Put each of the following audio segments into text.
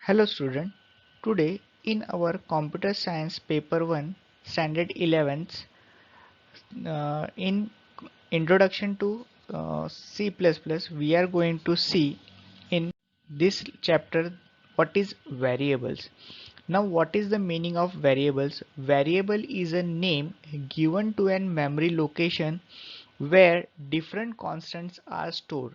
Hello student, today in our computer science paper 1 standard 11th in introduction to C++ we are going to see in this chapter what is variables. Now what is the meaning of variables? Variable is a name given to a memory location where different constants are stored.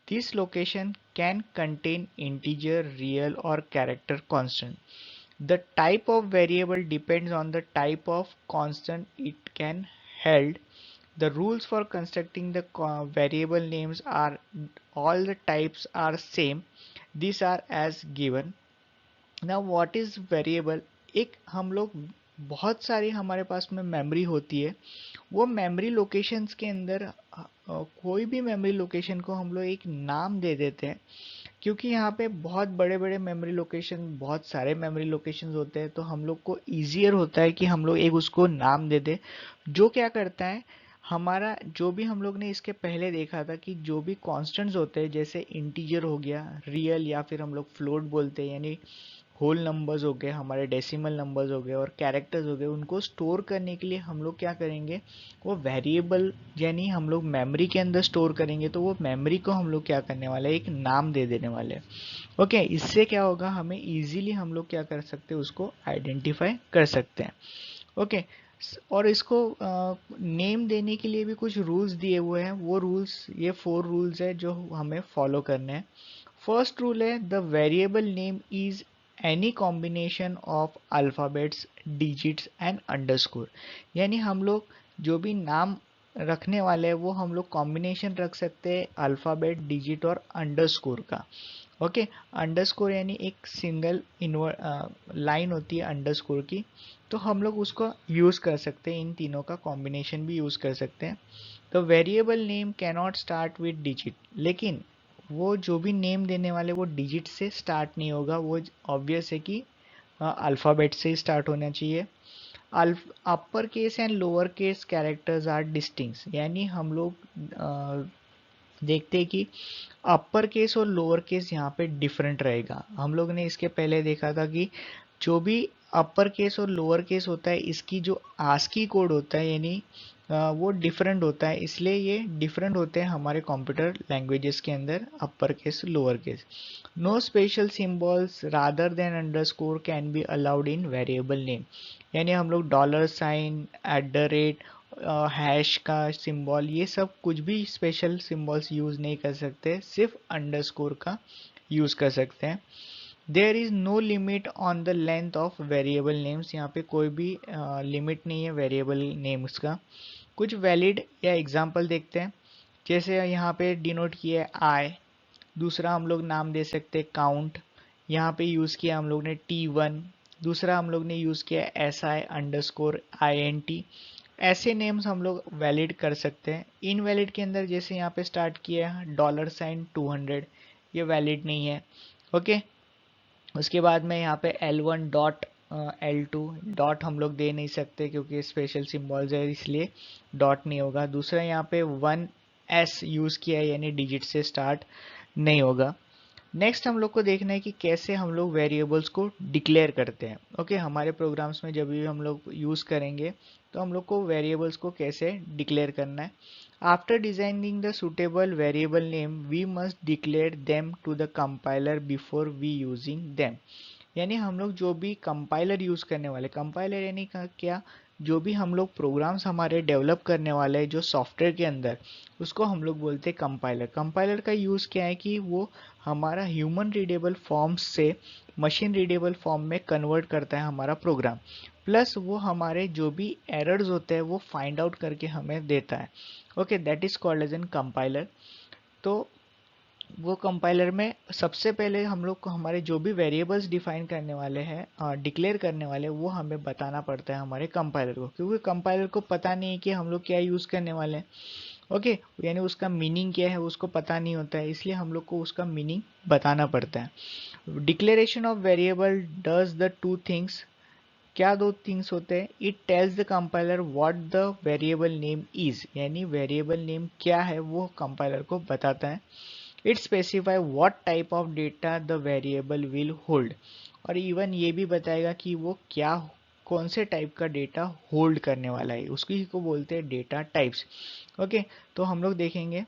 This location can contain integer, real or character constant. The type of variable depends on the type of constant it can held. The rules for constructing the variable names are all the types are same. These are as given. Now what is variable? एक हम लोग बहुत सारी हमारे पास में memory होती है, वो मेमोरी लोकेशंस के अंदर कोई भी मेमोरी लोकेशन को हम लोग एक नाम दे देते हैं, क्योंकि यहाँ पे बहुत बड़े बड़े मेमोरी लोकेशन, बहुत सारे मेमोरी लोकेशंस होते हैं, तो हम लोग को ईजियर होता है कि हम लोग एक उसको नाम दे दे। जो क्या करता है, हमारा जो भी हम लोग ने इसके पहले देखा था कि जो भी कॉन्स्टेंट्स होते हैं, जैसे इंटीजर हो गया, रियल या फिर हम लोग फ्लोट बोलते हैं, यानी होल नंबर्स हो गए, हमारे डेसिमल नंबर्स हो गए और कैरेक्टर्स हो गए, उनको स्टोर करने के लिए हम लोग क्या करेंगे, वो वेरिएबल यानी हम लोग मेमोरी के अंदर स्टोर करेंगे, तो वो मेमोरी को हम लोग क्या करने वाले हैं, एक नाम दे देने वाले हैं। ओके, इससे क्या होगा, हमें इजीली हम लोग क्या कर सकते हैं, उसको आइडेंटिफाई कर सकते हैं। ओके, और इसको नेम देने के लिए भी कुछ रूल्स दिए हुए हैं। वो रूल्स, ये 4 रूल्स है जो हमें फॉलो करने हैं। फर्स्ट रूल है, the variable name is any combination of alphabets, digits and underscore. यानी हम लोग जो भी नाम रखने वाले हैं वो हम लोग कॉम्बिनेशन रख सकते हैं अल्फ़ाबेट, डिजिट और अंडरस्कोर का। ओके, अंडरस्कोर यानी एक सिंगल लाइन होती है अंडरस्कोर की, तो हम लोग उसको यूज़ कर सकते हैं, इन तीनों का कॉम्बिनेशन भी यूज़ कर सकते हैं। तो variable name cannot start with digit, लेकिन वो जो भी नेम देने वाले वो डिजिट से स्टार्ट नहीं होगा, वो ऑब्वियस है कि अल्फ़ाबेट से ही स्टार्ट होना चाहिए। Upper case and lower case characters are distinct, यानी हम लोग देखते हैं कि अपर केस और लोअर केस यहाँ पे डिफरेंट रहेगा। हम लोग ने इसके पहले देखा था कि जो भी अपर केस और लोअर केस होता है, इसकी जो आस्की कोड होता है, यानी वो डिफरेंट होता है, इसलिए ये डिफरेंट होते हैं हमारे कंप्यूटर लैंग्वेजेस के अंदर, upper case lower case. No special symbols rather than underscore can be allowed in variable name, यानी हम लोग dollar sign, at the rate, hash का सिंबल, ये सब कुछ भी स्पेशल सिंबल्स यूज़ नहीं कर सकते, सिर्फ अंडरस्कोर का यूज़ कर सकते हैं। There is no limit on the length of variable names, यहाँ पे कोई भी लिमिट नहीं है वेरिएबल नेम्स का। कुछ वैलिड या एग्जांपल देखते हैं, जैसे यहाँ पे डिनोट किया है आई, दूसरा हम लोग नाम दे सकते हैं काउंट, यहाँ पे यूज़ किया हम लोग ने T1, दूसरा हम लोग ने यूज़ किया SI_INT। ऐसे नेम्स हम लोग वैलिड कर सकते हैं। इनवैलिड के अंदर जैसे यहाँ पे स्टार्ट किया है डॉलर साइन 200, ये वैलिड नहीं है। ओके, उसके बाद में यहाँ पे L1 डॉट L2 डॉट हम लोग दे नहीं सकते क्योंकि स्पेशल सिंबल्स है, इसलिए डॉट नहीं होगा। दूसरा यहाँ पे 1S यूज़ किया है, यानी डिजिट से स्टार्ट नहीं होगा। नेक्स्ट हम लोग को देखना है कि कैसे हम लोग वेरिएबल्स को डिक्लेयर करते हैं। ओके, हमारे प्रोग्राम्स में जब भी हम लोग यूज़ करेंगे तो हम लोग को वेरिएबल्स को कैसे डिक्लेयर करना है। After designing the suitable variable name we must declare them to the compiler before we using them, यानी हम लोग जो भी कंपाइलर यूज़ करने वाले, कंपाइलर यानी क्या, जो भी हम लोग प्रोग्राम्स हमारे डेवलप करने वाले हैं जो सॉफ्टवेयर के अंदर, उसको हम लोग बोलते हैं कंपाइलर। कंपाइलर का यूज़ क्या है कि वो हमारा ह्यूमन रीडेबल फॉर्म से मशीन रीडेबल फॉर्म में कन्वर्ट करता है हमारा प्रोग्राम, प्लस वो हमारे जो भी एरर्स होते हैं वो फाइंड आउट करके हमें देता है। Okay, that is called as an compiler. तो वो कंपाइलर में सबसे पहले हम लोग को हमारे जो भी वेरिएबल्स डिफाइन करने वाले हैं, डिक्लेयर करने वाले, वो हमें बताना पड़ता है हमारे कंपाइलर को, क्योंकि कंपाइलर को पता नहीं है कि हम लोग क्या यूज़ करने वाले हैं। ओके, यानी उसका मीनिंग क्या है उसको पता नहीं होता है, इसलिए हम लोग को उसका मीनिंग बताना पड़ता है। Declaration of variable does the two things, क्या दो थिंग्स होते हैं, it tells the compiler what the variable name is, यानी वेरिएबल नेम क्या है वो कंपाइलर को बताता है। It specify what type of data the variable will hold, और इवन ये भी बताएगा कि वो क्या कौन से टाइप का डेटा होल्ड करने वाला है, उसकी को बोलते हैं डेटा टाइप्स। ओके, तो हम लोग देखेंगे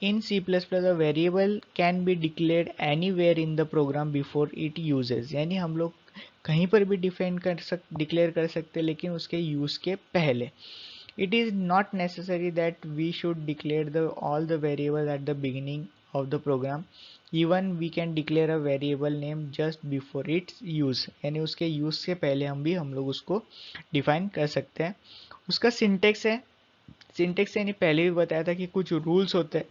in C++ a variable can be declared anywhere in the program before it uses, यानी हम लोग कहीं पर भी डिक्लेयर कर सकते हैं लेकिन उसके यूज के पहले। It is not necessary that we should declare all the variables at the beginning of the program. Even we can declare a variable name just before its use, यानी उसके यूज से पहले हम लोग उसको डिफाइन कर सकते हैं। उसका सिंटेक्स है, सिंटेक्स यानी पहले भी बताया था कि कुछ रूल्स होते हैं,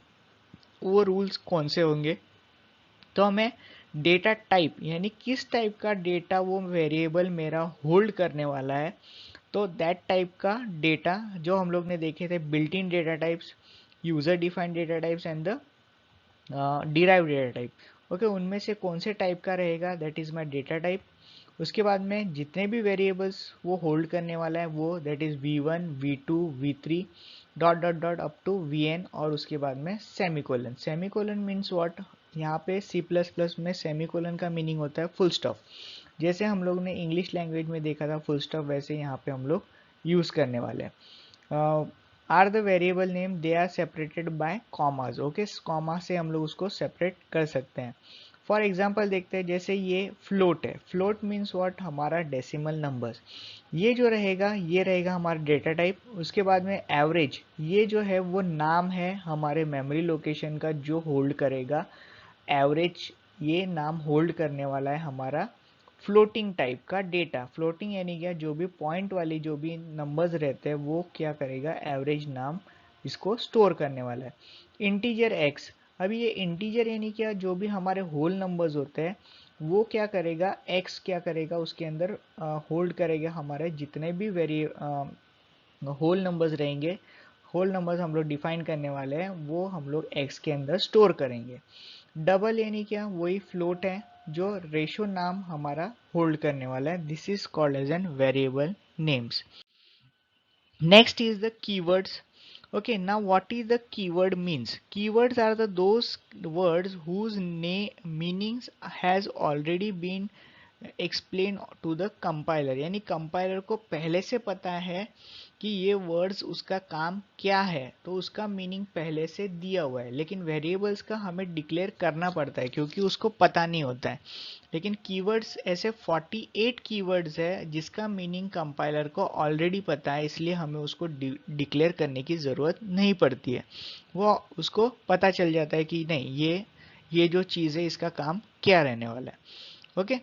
वो रूल्स कौन से होंगे। तो हमें डेटा टाइप यानी किस टाइप का डेटा वो वेरिएबल मेरा होल्ड करने वाला है, तो दैट टाइप का डेटा जो हम लोग ने देखे थे, built in data types, user defined data types and the derived data type. Okay, उनमें से कौन से टाइप का रहेगा, that is my data type. उसके बाद में जितने भी वेरिएबल्स वो होल्ड करने वाला है वो that is v1 v2 v3 dot dot dot up to vn, और उसके बाद में सेमीकोलन। सेमीकोलन मीन्स व्हाट, यहाँ पे C++ में सेमीकोलन का मीनिंग होता है फुल स्टॉप। जैसे हम लोग ने इंग्लिश लैंग्वेज में देखा था फुल स्टॉप, वैसे यहाँ पे हम लोग यूज करने वाले हैं। Are the variable name, they are separated by commas. Okay, comma से हम लोग उसको सेपरेट कर सकते हैं। फॉर एग्जाम्पल देखते हैं, जैसे ये फ्लोट है, फ्लोट मीन्स व्हाट, हमारा डेसिमल नंबर्स। ये जो रहेगा ये रहेगा हमारा डेटा टाइप। उसके बाद में एवरेज, ये जो है वो नाम है हमारे मेमोरी लोकेशन का जो होल्ड करेगा एवरेज, ये नाम होल्ड करने वाला है हमारा फ्लोटिंग टाइप का डेटा। फ्लोटिंग यानी क्या, जो भी पॉइंट वाली जो भी नंबर्स रहते हैं वो क्या करेगा, एवरेज नाम इसको स्टोर करने वाला है। इंटीजर एक्स, अभी ये इंटीजर यानी क्या, जो भी हमारे होल नंबर्स होते हैं वो क्या करेगा, एक्स क्या करेगा उसके अंदर होल्ड करेगा हमारे जितने भी होल नंबर्स रहेंगे, होल नंबर्स हम लोग डिफाइन करने वाले हैं वो हम लोग एक्स के अंदर स्टोर करेंगे। डबल यानी क्या, वही फ्लोट है जो रेशो नाम हमारा होल्ड करने वाला है। This is called as an variable names. Next is the keywords. Okay, now what is the keyword means? Keywords are those words whose meanings has already been explained to the compiler, यानी compiler को पहले से पता है कि ये words उसका काम क्या है, तो उसका मीनिंग पहले से दिया हुआ है। लेकिन वेरिएबल्स का हमें डिक्लेयर करना पड़ता है क्योंकि उसको पता नहीं होता है। लेकिन कीवर्ड्स ऐसे 48 कीवर्ड्स है जिसका मीनिंग कंपाइलर को ऑलरेडी पता है, इसलिए हमें उसको डिक्लेयर करने की ज़रूरत नहीं पड़ती है। वो उसको पता चल जाता है कि नहीं, ये जो चीज़ है इसका काम क्या रहने वाला है। Okay,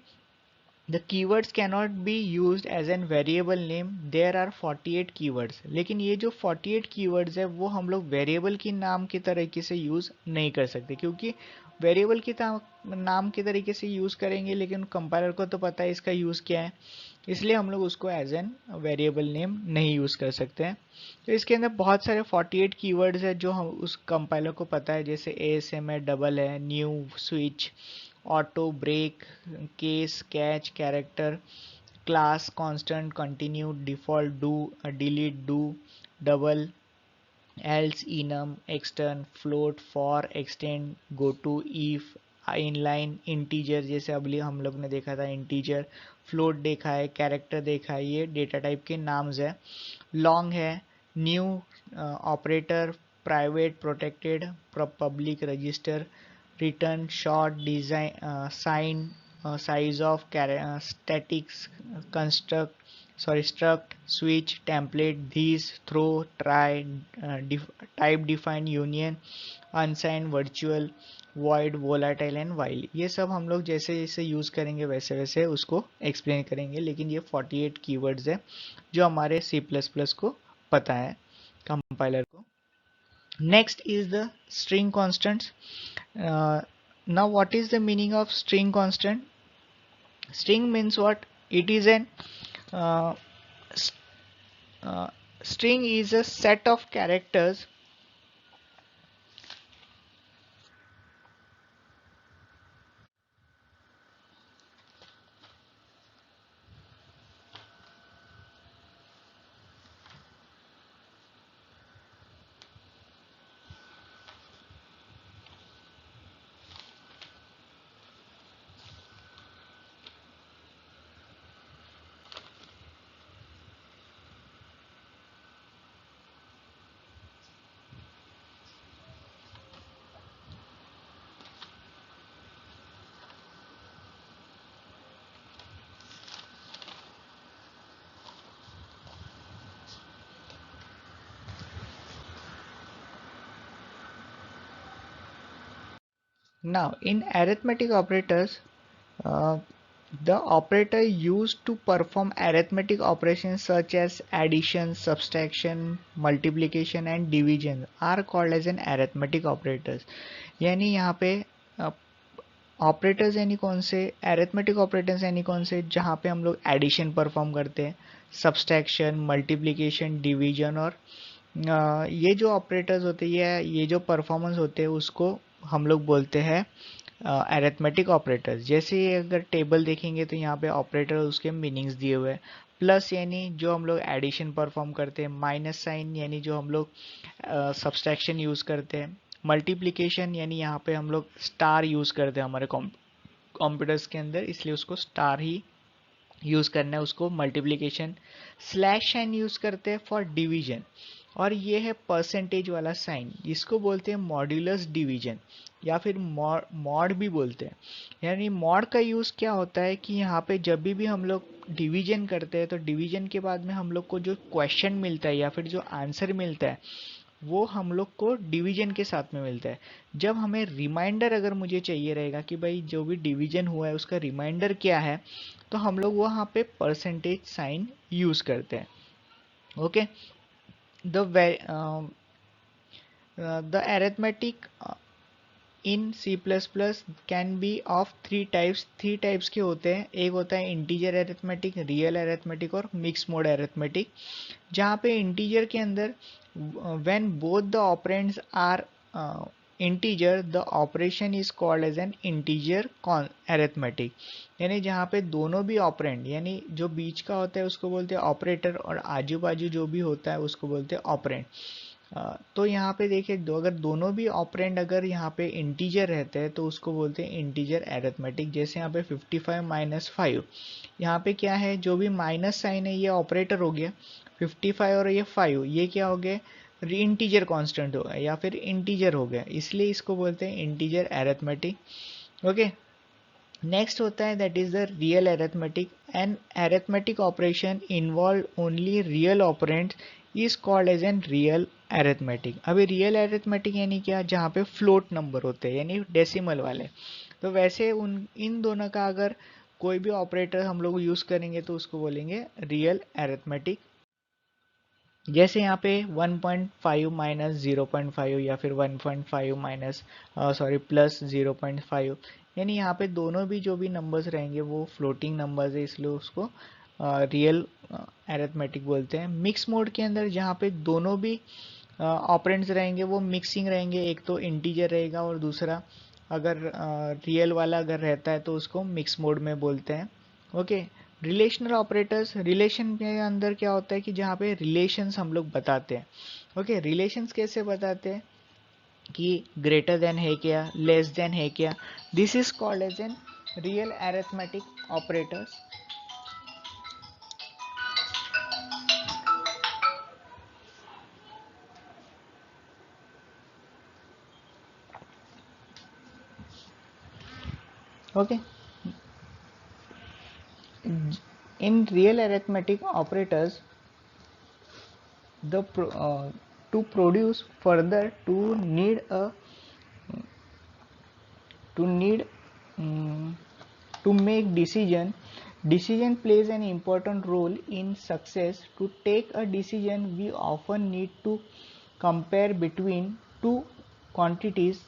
The keywords cannot be used as an variable name. There are 48 keywords. लेकिन ये जो 48 keywords है वो हम लोग वेरिएबल की नाम की तरीके से यूज़ नहीं कर सकते, क्योंकि वेरिएबल की नाम के तरीके से यूज़ करेंगे लेकिन कंपाइलर को तो पता है इसका यूज़ क्या है, इसलिए हम लोग उसको एज एन वेरिएबल नेम नहीं यूज़ कर सकते हैं। तो इसके अंदर बहुत सारे 48 कीवर्ड्स है जो हम उस कंपाइलर को पता है, जैसे ASM है, डबल है, new, switch, auto, break, case, catch, character, class, constant, continue, default, do, delete, do, double, else, enum, extern, float, for, extend, go to, if, inline, integer, जैसे अभी हम लोग ने देखा था इंटीजर, फ्लोट देखा है, कैरेक्टर देखा है, ये डेटा टाइप के नाम्स है। लॉन्ग है, new, operator, private, protected, public, register, return, short, design, sign, size of, statics, construct, sorry, struct, switch, template, these, throw, try, type define, union, unsigned, virtual, void, volatile and while, ये सब हम लोग जैसे जैसे use करेंगे वैसे वैसे उसको एक्सप्लेन करेंगे। लेकिन ये 48 कीवर्ड्स है जो हमारे C++ को पता है, कंपाइलर को। Next is the string constants. now what is the meaning of string constant? String means what, it is an uh, string is a set of characters Now, in arithmetic operators, the operator used to perform arithmetic operations such as addition, subtraction, multiplication and division are called as an arithmetic operators. यानी यहाँ पे operators यानी कौन से, arithmetic operators यानी कौन से, जहाँ पे हम लोग एडिशन परफॉर्म करते हैं, सब्सट्रैक्शन, मल्टीप्लिकेशन, डिवीजन और ये जो ऑपरेटर्स होते हैं, ये जो परफॉर्मेंस होते हैं उसको हम लोग बोलते हैं अरिथमेटिक ऑपरेटर्स। जैसे अगर टेबल देखेंगे तो यहाँ पे ऑपरेटर उसके मीनिंग्स दिए हुए हैं। प्लस यानी जो हम लोग एडिशन परफॉर्म करते हैं, माइनस साइन यानी जो हम लोग सब्सट्रैक्शन यूज़ करते हैं, मल्टीप्लिकेशन यानी यहाँ पे हम लोग स्टार यूज़ करते हैं हमारे कंप्यूटर्स के अंदर, इसलिए उसको स्टार ही यूज़ करना है उसको मल्टीप्लिकेशन। स्लैश साइन यूज़ करते हैं फॉर डिवीजन, और ये है परसेंटेज वाला साइन, जिसको बोलते हैं मॉड्यूलस डिवीजन या फिर मॉड भी बोलते हैं। यानी मॉड का यूज़ क्या होता है कि यहाँ पे जब भी हम लोग डिवीजन करते हैं तो डिवीजन के बाद में हम लोग को जो क्वेश्चन मिलता है या फिर जो आंसर मिलता है वो हम लोग को डिवीजन के साथ में मिलता है। जब हमें रिमाइंडर अगर मुझे चाहिए रहेगा कि भाई जो भी डिवीजन हुआ है उसका रिमाइंडर क्या है, तो हम लोग वहाँ पे परसेंटेज साइन यूज़ करते हैं। Okay, the arithmetic in C plus plus can be of three types के होते हैं। एक होता है इंटीजर अरिथमेटिक, रियल अरिथमेटिक और मिक्स मोड अरिथमेटिक। जहाँ पे इंटीजर के अंदर when both the operands are integer the operation is called as an integer arithmetic. यानी जहाँ पे दोनों भी ऑपरेंड यानी जो बीच का होता है उसको बोलते हैं ऑपरेटर, और आजू बाजू जो भी होता है उसको बोलते हैं ऑपरेंड। तो यहाँ पे देखिए अगर दोनों भी ऑपरेंड अगर यहाँ पे इंटीजर रहते हैं तो उसको बोलते हैं इंटीजर अरिथमेटिक। जैसे यहाँ पे 55 माइनस 5, यहाँ पे क्या है, जो भी माइनस साइन है ये ऑपरेटर हो गया, 55 और ये 5 ये क्या हो गया, इंटीजर कांस्टेंट हो गया या फिर इंटीजर हो गया, इसलिए इसको बोलते हैं इंटीजर अरिथमेटिक। ओके, नेक्स्ट होता है that is the real arithmetic. An arithmetic operation involve only real operands is called as an real arithmetic. अभी रियल अरिथमेटिक यानी क्या, जहाँ पे फ्लोट नंबर होते हैं यानी डेसिमल वाले। तो वैसे उन इन दोनों का अगर कोई भी ऑपरेटर हम लोग यूज़ करेंगे तो उसको बोलेंगे रियल अरिथमेटिक। जैसे यहाँ पे 1.5 माइनस 0.5 या फिर 1.5 माइनस प्लस 0.5, यानी यहाँ पे दोनों भी जो भी नंबर्स रहेंगे वो फ्लोटिंग नंबर्स है, इसलिए उसको रियल अरिथमेटिक बोलते हैं। मिक्स मोड के अंदर जहाँ पे दोनों भी ऑपरेंड्स रहेंगे वो मिक्सिंग रहेंगे, एक तो इंटीजर रहेगा और दूसरा अगर रियल वाला अगर रहता है तो उसको मिक्स मोड में बोलते हैं। ओके, रिलेशनल ऑपरेटर्स, रिलेशन के अंदर क्या होता है कि जहाँ पे रिलेशंस हम लोग बताते हैं। ओके, रिलेशंस कैसे बताते हैं कि ग्रेटर देन है क्या, लेस देन है क्या, this is called as an real arithmetic operators. Okay, in real arithmetic operators, the to produce further to need um, to make decision plays an important role in success. To take a decision we often need to compare between two quantities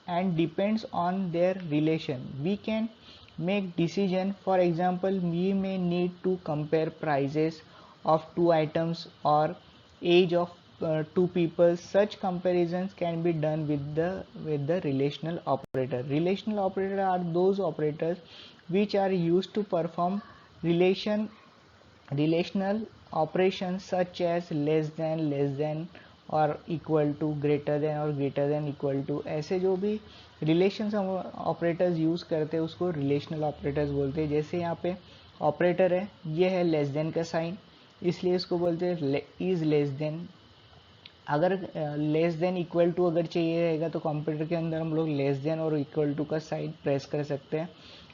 and depends on their relation. We can make decision, for example we may need to compare prices of two items or age of two people. Such comparisons can be done with the relational operator. Relational operator are those operators which are used to perform relational operations such as less than और equal to, greater than और greater than equal to. ऐसे जो भी relations हम operators use करते हैं उसको relational operators बोलते हैं। जैसे यहाँ पे ऑपरेटर है, ये है लेस देन का साइन, इसलिए इसको बोलते हैं इज लेस देन। अगर लेस देन इक्वल टू अगर चाहिए रहेगा तो कंप्यूटर के अंदर हम लोग लेस देन और इक्वल टू का साइन प्रेस कर सकते हैं।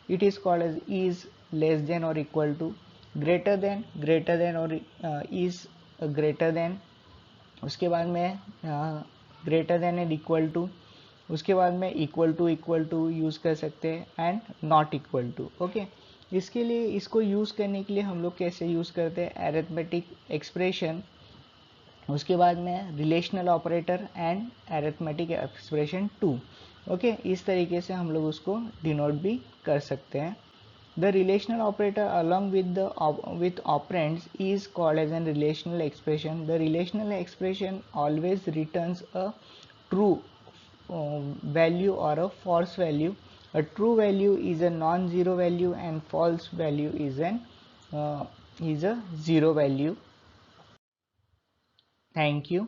It is called as is less than और इक्वल टू। ग्रेटर देन और इज ग्रेटर देन, उसके बाद में greater than and equal to, उसके बाद में इक्वल टू यूज़ कर सकते हैं and not equal to. Okay, इसके लिए इसको यूज़ करने के लिए हम लोग कैसे यूज़ करते हैं, अरिथमेटिक एक्सप्रेशन, उसके बाद में relational operator and arithmetic expression too. Okay, इस तरीके से हम लोग उसको डिनोट भी कर सकते हैं। The relational operator along with operands is called as a relational expression. The relational expression always returns a true value or a false value. A true value is a non-zero value and false value is a zero value. Thank you.